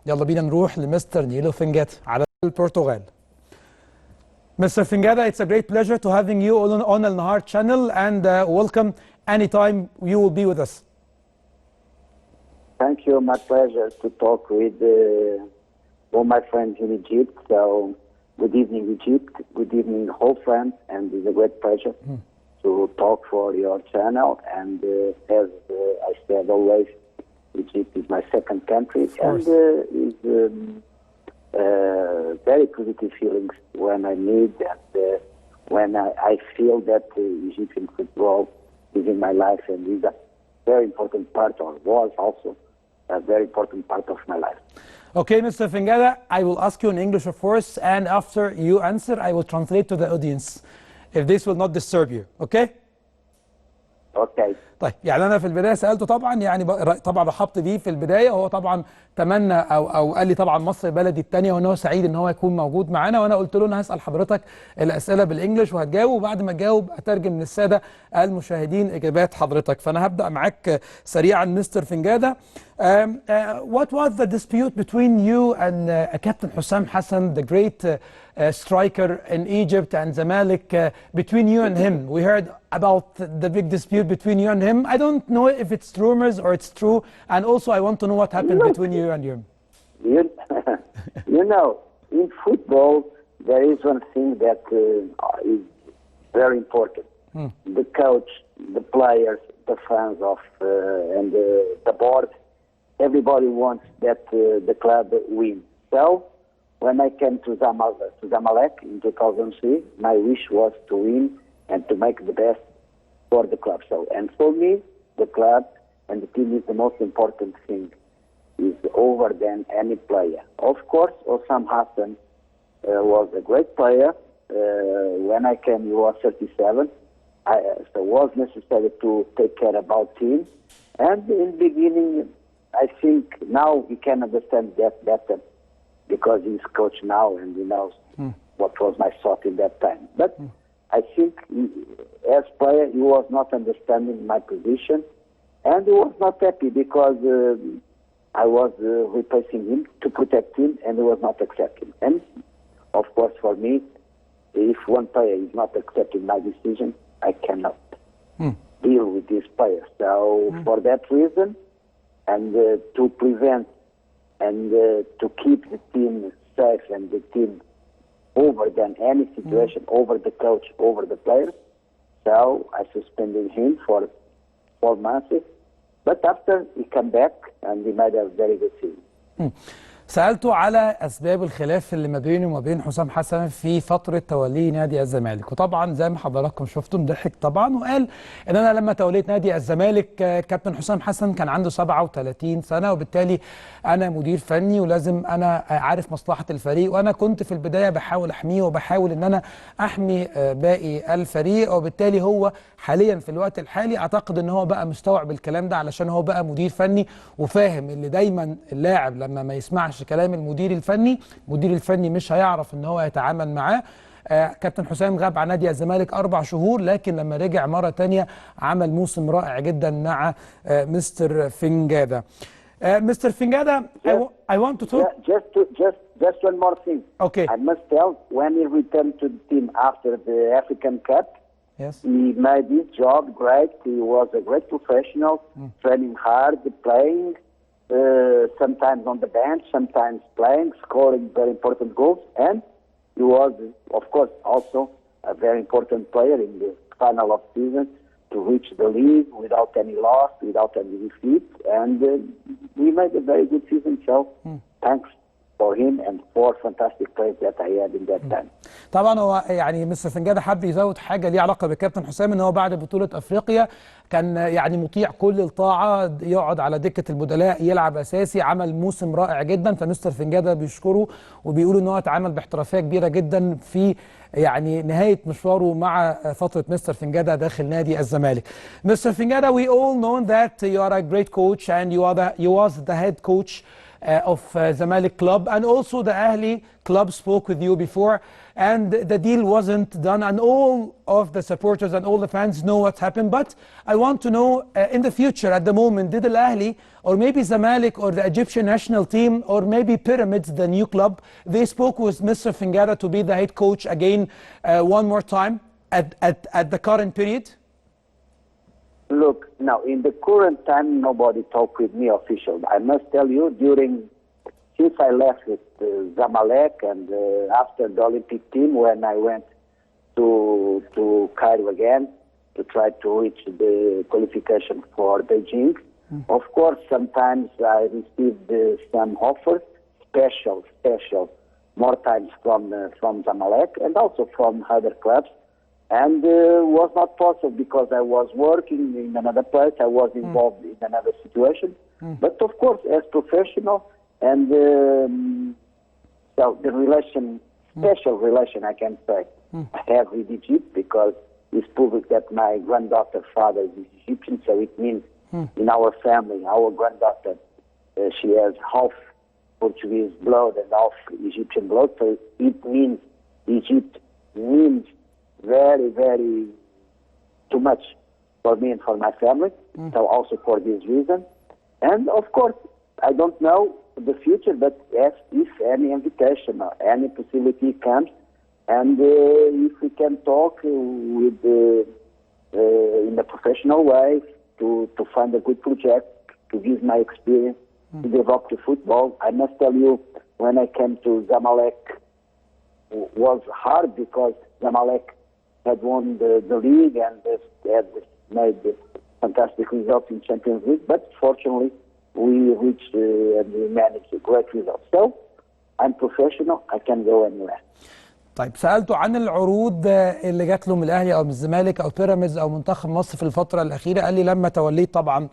يلا بينا نروح لمستر نيلو فينجادا على البرتغال. Mr. Fingada, it's a great pleasure to having you on Al-Nahar channel, and welcome anytime you will be with us. Thank you. My pleasure to talk with all my friends in Egypt. So, good evening, Egypt. Good evening, whole friends, and it's a great pleasure to talk for your channel. And as I said always, Egypt is my second country, and is very positive feelings when I meet and when I feel that Egyptian football is in my life and is a very important part, or was also a very important part of my life. Okay, Mr. Fingada, I will ask you in English, of course, and after you answer, I will translate to the audience, if this will not disturb you, okay? Okay. طيب يعني انا في البدايه سالته طبعا، يعني طبعا رحبت بيه في البدايه، وهو طبعا تمنى او قال لي طبعا مصر بلدي الثانيه، وان هو سعيد ان هو يكون موجود معانا، وانا قلت له انا هسال حضرتك الاسئله بالانجلش وهتجاوب، وبعد ما تجاوب اترجم للساده المشاهدين اجابات حضرتك. فانا هبدا معاك سريعا مستر فنجادا. What was the dispute between you and Captain Hussam Hassan, the great striker in Egypt and Zamalek, between you and him? We heard about the big dispute between you and him. I don't know if it's rumors or it's true, and also I want to know what happened between you and him. You know, in football there is one thing that is very important. The coach, the players, the fans of and the board, everybody wants that the club wins. So when I came to Zamalek in 2003, my wish was to win and to make the best for the club. So, and for me, the club and the team is the most important thing, is over than any player. Of course, Hussam Hassan was a great player. When I came, he was 37. So it was necessary to take care about team. And in the beginning, I think now he can understand that better because he's coach now and he knows what was my thought in that time. But I think as player, he was not understanding my position, and he was not happy because I was replacing him to protect him, and he was not accepting. And of course, for me, if one player is not accepting my decision, I cannot deal with this player. So for that reason, and to prevent and to keep the team safe and the team over than any situation, over the coach, over the players. So I suspended him for 4 months. But after he came back and he made a very good season. سألته على أسباب الخلاف اللي ما بينه وما بين حسام حسن في فترة توليه نادي الزمالك، وطبعا زي ما حضراتكم شفتم ضحك طبعا وقال إن أنا لما توليت نادي الزمالك كابتن حسام حسن كان عنده 37 سنة، وبالتالي أنا مدير فني ولازم أنا عارف مصلحة الفريق، وأنا كنت في البداية بحاول أحميه وبحاول إن أنا أحمي باقي الفريق، وبالتالي هو حاليا في الوقت الحالي أعتقد إن هو بقى مستوعب الكلام ده علشان هو بقى مدير فني وفاهم اللي دايما اللاعب لما ما يسمعش كلام المدير الفني مش هيعرف ان هو يتعامل معاه. كابتن حسام غاب عن نادي الزمالك 4 شهور، لكن لما رجع مرة تانية عمل موسم رائع جدا مع مستر فينجادا. مستر فينجادا, I want to talk. Just one more thing. Okay. I must tell, when he returned to the team after the African Cup, yes, he made his job great. He was a great professional, training hard, playing. Sometimes on the bench, sometimes playing, scoring very important goals, and he was, of course, also a very important player in the final of season to reach the league without any loss, without any defeat, and we made a very good season. So, thanks for him and 4 fantastic players that I had in that time. طبعا هو يعني مستر فنجادا حب يزود حاجه ليها علاقه بالكابتن حسام، ان هو بعد بطوله افريقيا كان يعني مطيع كل الطاعه، يقعد على دكه البدلاء يلعب اساسي، عمل موسم رائع جدا، فمستر فنجادا بيشكره وبيقول ان هو اتعامل باحترافيه كبيره جدا في يعني نهايه مشواره مع فتره مستر فنجادا داخل نادي الزمالك. مستر فنجادا, we all know that you are a great coach and you was the head coach of Zamalek club, and also the Ahli club spoke with you before, and the deal wasn't done, and all of the supporters and all the fans know what happened. But I want to know in the future, at the moment, did Al Ahli or maybe Zamalek or the Egyptian national team or maybe Pyramids, the new club, they spoke with Mr. Fingada to be the head coach again one more time at the current period? Look, now in the current time, nobody talked with me official. I must tell you, since I left with Zamalek and after the Olympic team, when I went to Cairo again to try to reach the qualification for Beijing, of course, sometimes I received some offers, special, more times from Zamalek and also from other clubs. And was not possible because I was working in another place, I was involved in another situation. But of course, as professional and so the special relation I can say, I have with Egypt because it's proven that my granddaughter's father is Egyptian, so it means in our family, our granddaughter, she has half Portuguese blood and half Egyptian blood, so it means Egypt means very, very too much for me and for my family. So also for this reason. And of course, I don't know the future, but if any invitation or any possibility comes, and if we can talk with in a professional way to find a good project, to use my experience to develop the football. I must tell you, when I came to Zamalek, was hard because Zamalek had won the league and had made fantastic results in Champions League, but fortunately we reached and we managed a great result. So I'm professional, I can go anywhere. طيب سألته عن العروض اللي جات له من الأهلي أو من الزمالك أو بيراميدز أو منتخب مصر في الفترة الأخيرة. قال لي لما توليت طبعا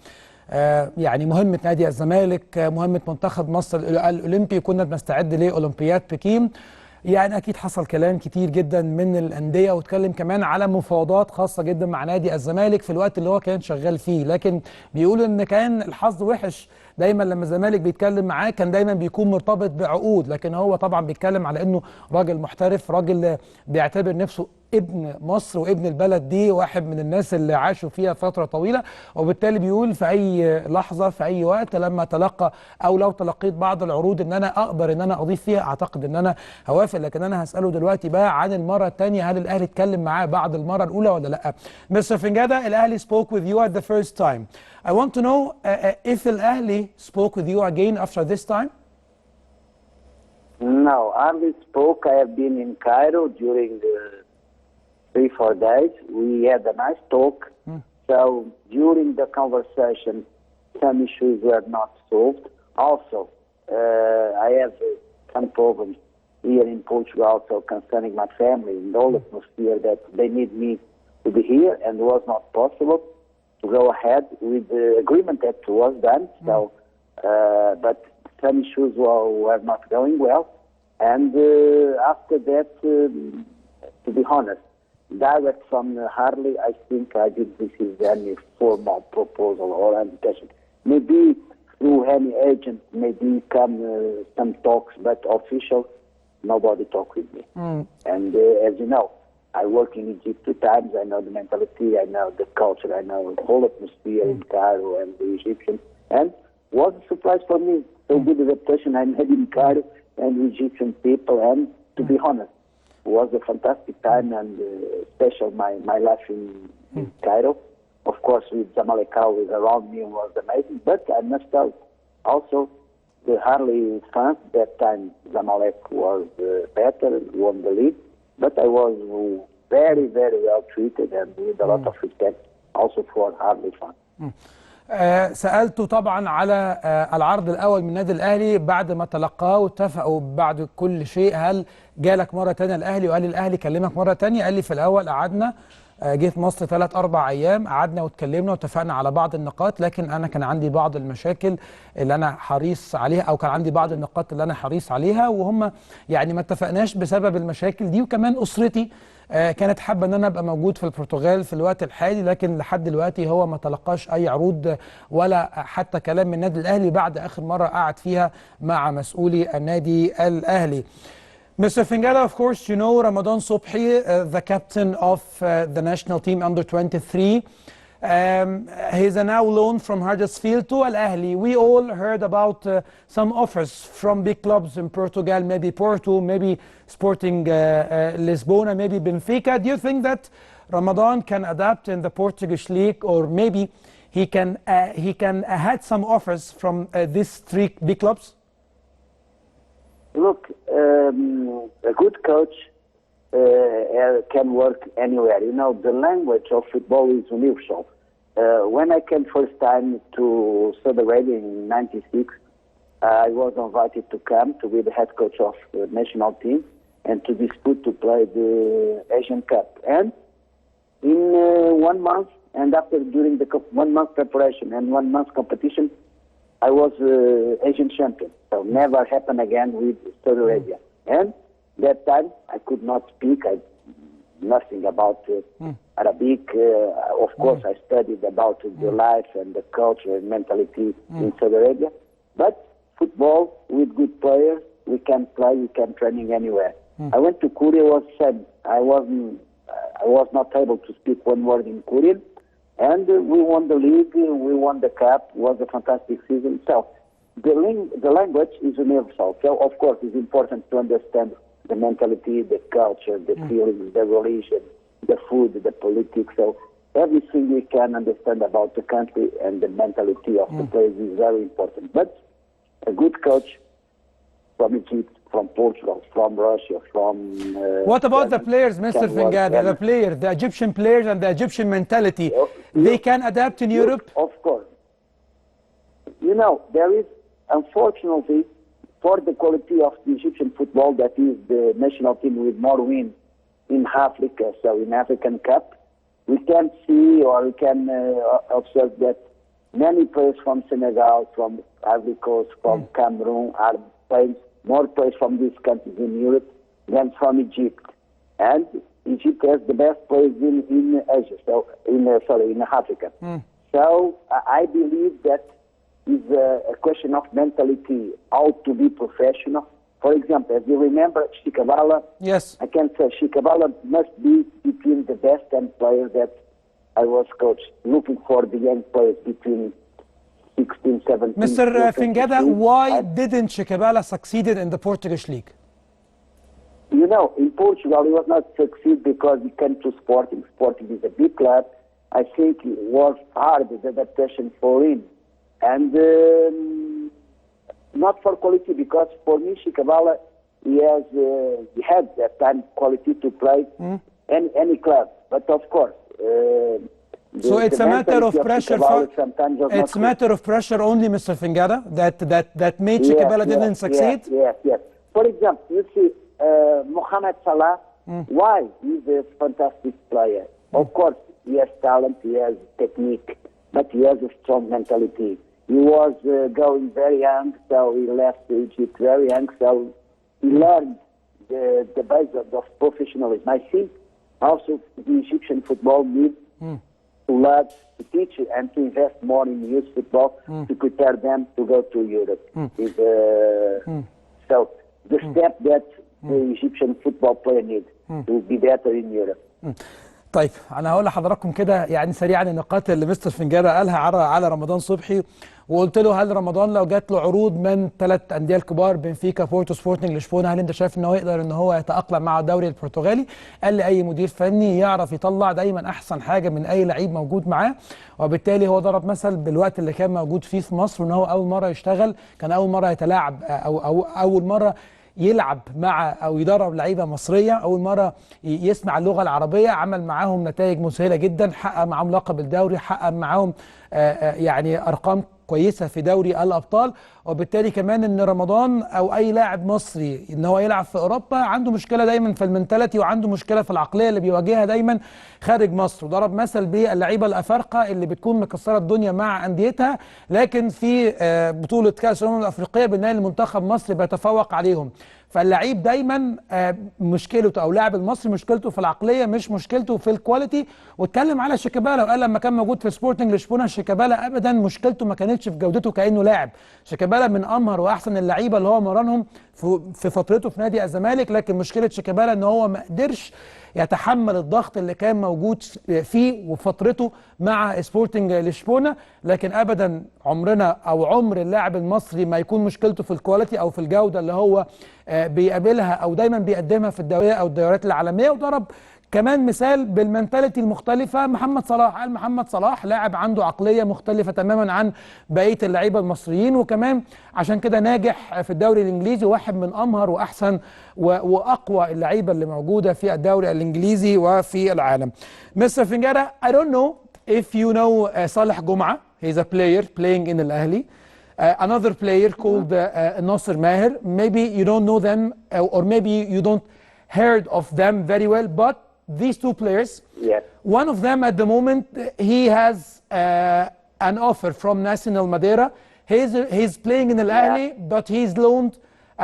يعني مهمة نادي الزمالك، مهمة منتخب مصر الاوليمبي، كنا بنستعد لأولمبياد بكين. يعني اكيد حصل كلام كتير جدا من الانديه، واتكلم كمان على مفاوضات خاصه جدا مع نادي الزمالك في الوقت اللي هو كان شغال فيه، لكن بيقول ان كان الحظ وحش دايما لما الزمالك بيتكلم معاه، كان دايما بيكون مرتبط بعقود، لكن هو طبعا بيتكلم على انه راجل محترف، راجل بيعتبر نفسه ابن مصر وابن البلد دي، واحد من الناس اللي عاشوا فيها فتره طويله، وبالتالي بيقول في اي لحظه في اي وقت لما تلقى او لو تلقيت بعض العروض ان انا اقدر ان انا اضيف فيها اعتقد ان انا هوافق. لكن انا هساله دلوقتي بقى عن المره الثانيه، هل الاهلي اتكلم معاه بعد المره الاولى ولا لا؟ Mr. Fingada, الاهلي spoke with you at the first time. I want to know if الاهلي spoke with you again after this time? No, Ahli spoke. I have been in Cairo during the 3-4 days. We had a nice talk. So during the conversation, some issues were not solved. Also, I have some problems here in Portugal also concerning my family and all atmosphere that they need me to be here, and it was not possible to go ahead with the agreement that was done. So, but some issues were not going well, and after that, to be honest, direct from Harley, I think I didn't receive any formal proposal or invitation. Maybe through any agent, maybe come some talks, but official, nobody talked with me. And as you know, I work in Egypt 2 times. I know the mentality, I know the culture, I know the whole atmosphere in Cairo and the Egyptians. And it was a surprise for me. So good adaptation I made in Cairo and the Egyptian people. And to be honest, it was a fantastic time and special my life in Cairo. Of course, with Zamalek always around me was amazing. But I must tell also the Harley fans, that time Zamalek was better, won the league. But I was very, very well treated and with a lot of respect also for Harley fans. سألته طبعا على العرض الأول من النادي الأهلي بعد ما تلقاه واتفقوا بعد كل شيء، هل جالك مرة تانية الأهلي وقال الأهلي كلمك مرة تانية؟ قال لي في الأول قعدنا جه في مصر 3-4 ايام، قعدنا واتكلمنا واتفقنا على بعض النقاط، لكن انا كان عندي بعض المشاكل اللي انا حريص عليها، او كان عندي بعض النقاط اللي انا حريص عليها، وهم يعني ما اتفقناش بسبب المشاكل دي. وكمان اسرتي كانت حابه ان انا ابقى موجود في البرتغال في الوقت الحالي، لكن لحد دلوقتي هو ما تلقاش اي عروض ولا حتى كلام من النادي الاهلي بعد اخر مره قعد فيها مع مسؤولي النادي الاهلي. Mr. Fingada, of course, you know Ramadan Sobhi, the captain of the national team under 23. He's a now loan from Huddersfield to Al-Ahli. We all heard about some offers from big clubs in Portugal, maybe Porto, maybe Sporting Lisbona, maybe Benfica. Do you think that Ramadan can adapt in the Portuguese league, or maybe he can had some offers from these three big clubs? Look, a good coach can work anywhere. You know, the language of football is universal. When I came first time to Saudi Arabia in '96, I was invited to come to be the head coach of the national team and to dispute to play the Asian Cup. And in 1 month, and after during the 1 month preparation and 1 month competition, I was Asian champion. So never happened again with Saudi Arabia. And that time I could not speak. Nothing about Arabic. Of course, I studied about the life and the culture and mentality in Saudi Arabia. But football with good players, we can play, we can training anywhere. I went to Korea, was same. I was not able to speak one word in Korean. And we won the league, we won the cup. It was a fantastic season. So the language is universal. So of course it's important to understand the mentality, the culture, the feelings, the religion, the food, the politics. So everything we can understand about the country and the mentality of the players is very important. But a good coach from Egypt, from Portugal, from Russia, from... What about the players, Mr. Fingada? The players, the Egyptian players and the Egyptian mentality, they can adapt in Europe? Of course. You know, there is, unfortunately, for the quality of the Egyptian football, that is the national team with more wins in Africa, so in African Cup, we can see or we can observe that many players from Senegal, from Ivory Coast, from Cameroon are playing more players from these countries in Europe than from Egypt. And Egypt has the best players in Asia, so in Africa. So I believe that is a question of mentality, how to be professional. For example, if you remember Shikabala, yes, I can say Shikabala must be between the best 10 players that I was coached, looking for the young players between 16, 17. Mr. Fingada, why didn't Shikabala succeeded in the Portuguese league? You know, in Portugal he was not succeed because he came to Sporting. Sporting is a big club. I think it was hard, the adaptation for him. And not for quality, because for me, Shikabala, he had that time quality to play any club. But of course, so it's a matter of pressure. It's a matter of pressure only, Mr. Fingada, that made Shikabala didn't succeed. Yes. For example, you see Mohamed Salah. Why? He's a fantastic player. Of course, he has talent, he has technique, but he has a strong mentality. He was going very young, so he left Egypt very young, so he learned the basics of professionalism. I think also the Egyptian football needs to learn, to teach and to invest more in youth football to prepare them to go to Europe. So the step that the Egyptian football player needs to be better in Europe. طيب انا هقول لحضراتكم كده يعني سريعا النقاط اللي مستر فنجادا قالها على رمضان صبحي، وقلت له هل رمضان لو جات له عروض من 3 انديه الكبار بنفيكا، بورتو، سبورتنج لشبونه، هل انت شايف ان هو يقدر ان هو يتاقلم مع الدوري البرتغالي؟ قال لي اي مدير فني يعرف يطلع دايما احسن حاجه من اي لعيب موجود معاه، وبالتالي هو ضرب مثل بالوقت اللي كان موجود فيه في مصر، وان هو اول مره يشتغل كان اول مره يتلاعب او اول مره يلعب مع او يدرب لعيبه مصريه، اول مره يسمع اللغه العربيه، عمل معاهم نتائج مسهله جدا، حقق معاهم لقب الدوري، حقق معاهم يعني ارقام كويسه في دوري الابطال، وبالتالي كمان ان رمضان او اي لاعب مصري ان هو يلعب في اوروبا عنده مشكله دايما في المنتاليتي وعنده مشكله في العقليه اللي بيواجهها دايما خارج مصر. وضرب مثل باللعيبه الافارقه اللي بتكون مكسره الدنيا مع انديتها، لكن في بطوله كاس الامم الافريقيه بنلاقي المنتخب مصر بيتفوق عليهم. فاللعيب دايما مشكلته او اللاعب المصري مشكلته في العقليه مش مشكلته في الكواليتي. واتكلم على شيكابالا وقال لما كان موجود في سبورتنج لشبونه شيكابالا ابدا مشكلته ما كانتش في جودته كانه لاعب. شيكابالا من امهر واحسن اللعيبه اللي هو مرنهم في فترته في نادي الزمالك، لكن مشكله شيكابالا ان هو ما قدرش يتحمل الضغط اللي كان موجود فيه وفترته مع سبورتنج لشبونه. لكن ابدا عمرنا او عمر اللاعب المصري ما يكون مشكلته في الكواليتي او في الجوده اللي هو بيقابلها او دايما بيقدمها في الدوريه او الدوريات العالميه. وضرب كمان مثال بالمنتاليتي المختلفه محمد صلاح، قال محمد صلاح لاعب عنده عقليه مختلفه تماما عن بقيه اللعيبه المصريين، وكمان عشان كده ناجح في الدوري الانجليزي، واحد من امهر واحسن واقوى اللعيبه اللي موجوده في الدوري الانجليزي وفي العالم. مستر فينجادا, I don't know if you know صالح جمعه. He's a player playing in الاهلي. Another player called Nasser Maher. Maybe you don't know them or maybe you don't heard of them very well, but these two players, Yes. one of them at the moment, he has an offer from National Madeira. He's playing in Al-Ahli, but he's loaned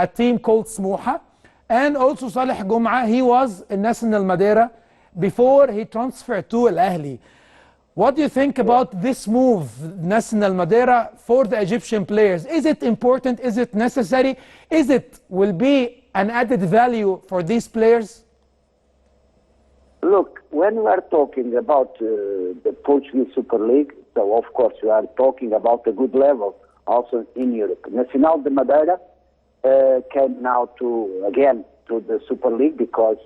a team called Smoha. And also Saleh Gum'a, he was in National Madeira before he transferred to Al-Ahli. What do you think about this move, National Madeira, for the Egyptian players? Is it important? Is it necessary? Is it will be an added value for these players? Look, when we are talking about the Portuguese Super League, so of course we are talking about a good level also in Europe. Nacional de Madeira came now to the Super League because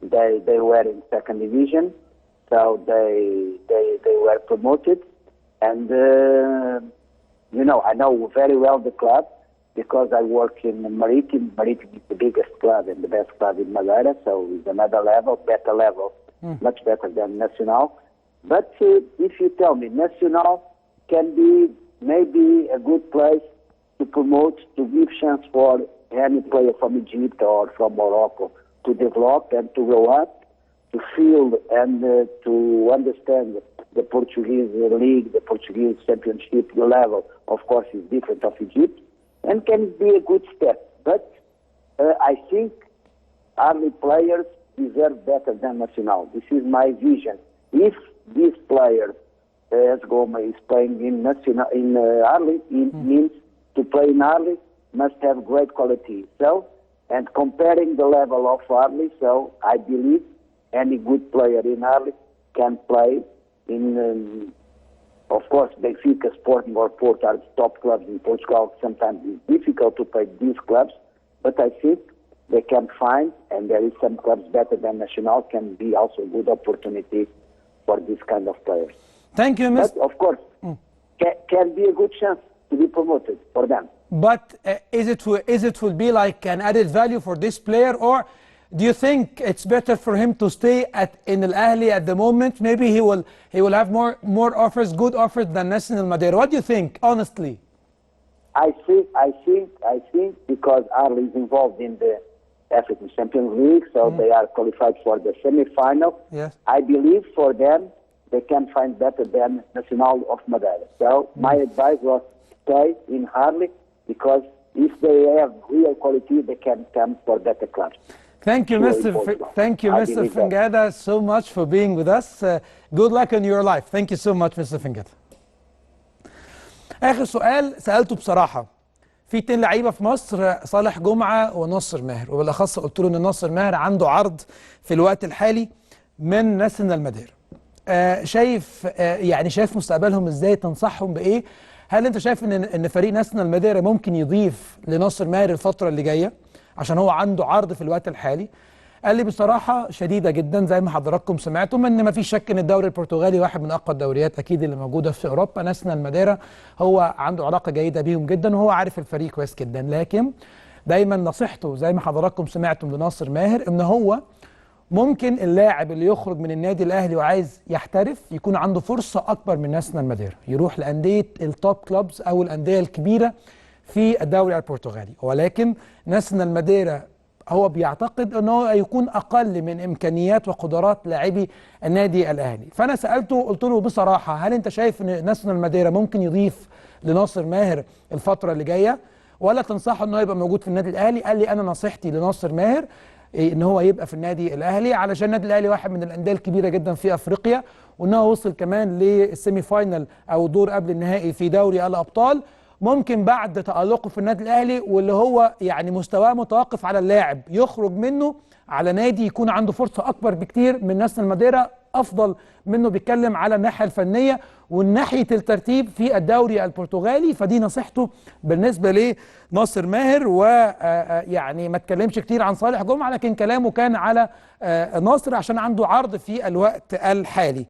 they were in second division, so they were promoted, and I know very well the club because I work in Maritime. Maritime is the biggest club and the best club in Madeira, so it's another level, better level, much better than Nacional. But if you tell me Nacional can be maybe a good place to promote, to give chance for any player from Egypt or from Morocco to develop and to grow up, to feel and to understand the Portuguese league, the Portuguese championship, the level, of course, is different of Egypt, and can be a good step. But I think early players deserve better than Nacional. This is my vision. If this player, as Goma is playing in Nacional, in early, it means to play in early must have great quality. So, and comparing the level of early, so I believe any good player in early can play in, of course, Benfica, Sporting or Porto are the top clubs in Portugal. Sometimes it's difficult to play these clubs, but I think they can find, and there is some clubs better than Nacional, can be also a good opportunity for this kind of players. Thank you, Mr. But of course, can be a good chance to be promoted for them. But is it will be like an added value for this player, or do you think it's better for him to stay in Al-Ahli at the moment? Maybe he will have more offers, good offers than National Madeira. What do you think, honestly? I think because Arli is involved in the African Champions League, so they are qualified for the semi-final. Yes. I believe for them they can find better than Nacional of Madeira. So my advice was stay in Arli, because if they have real quality, they can come for better clubs. Thank you, Mr. Mr. Fingada, so much for being with us. Good luck in your life. Thank you so much, Mr. Fingada. آخر سؤال سألته بصراحة. في 2 لعيبة في مصر، صالح جمعة وناصر ماهر، وبالأخص قلت له إن ناصر ماهر عنده عرض في الوقت الحالي من ناسيونال ماديرا. شايف مستقبلهم إزاي؟ تنصحهم بإيه؟ هل أنت شايف إن فريق ناسيونال ماديرا ممكن يضيف لناصر ماهر الفترة اللي جاية عشان هو عنده عرض في الوقت الحالي؟ قال لي بصراحه شديده جدا زي ما حضراتكم سمعتم، ان ما فيش شك ان الدوري البرتغالي واحد من اقوى الدوريات اكيد اللي موجوده في اوروبا. ناسيونال ماديرا هو عنده علاقه جيده بيهم جدا وهو عارف الفريق كويس جدا، لكن دايما نصيحته زي ما حضراتكم سمعتم لناصر ماهر ان هو ممكن اللاعب اللي يخرج من النادي الاهلي وعايز يحترف يكون عنده فرصه اكبر من ناسيونال ماديرا، يروح لانديه التوب كلوبز او الانديه الكبيره في الدوري البرتغالي، ولكن ناسيونال ماديرا هو بيعتقد انه يكون اقل من امكانيات وقدرات لاعبي النادي الاهلي. فانا سالته قلت له بصراحه، هل انت شايف ان ناسيونال ماديرا ممكن يضيف لناصر ماهر الفتره اللي جايه، ولا تنصحه انه يبقى موجود في النادي الاهلي؟ قال لي انا نصيحتي لناصر ماهر ان هو يبقى في النادي الاهلي، علشان النادي الاهلي واحد من الانديه الكبيره جدا في افريقيا، وانه وصل كمان للسيمي فاينل او دور قبل النهائي في دوري الابطال. ممكن بعد تألقه في النادي الاهلي واللي هو يعني مستواه متوقف على اللاعب يخرج منه على نادي يكون عنده فرصه اكبر بكتير من ناسيونال ماديرا، افضل منه. بيتكلم على الناحيه الفنيه وناحيه الترتيب في الدوري البرتغالي. فدي نصيحته بالنسبه لناصر ماهر. ويعني ما اتكلمش كتير عن صالح جمعه، لكن كلامه كان على ناصر عشان عنده عرض في الوقت الحالي.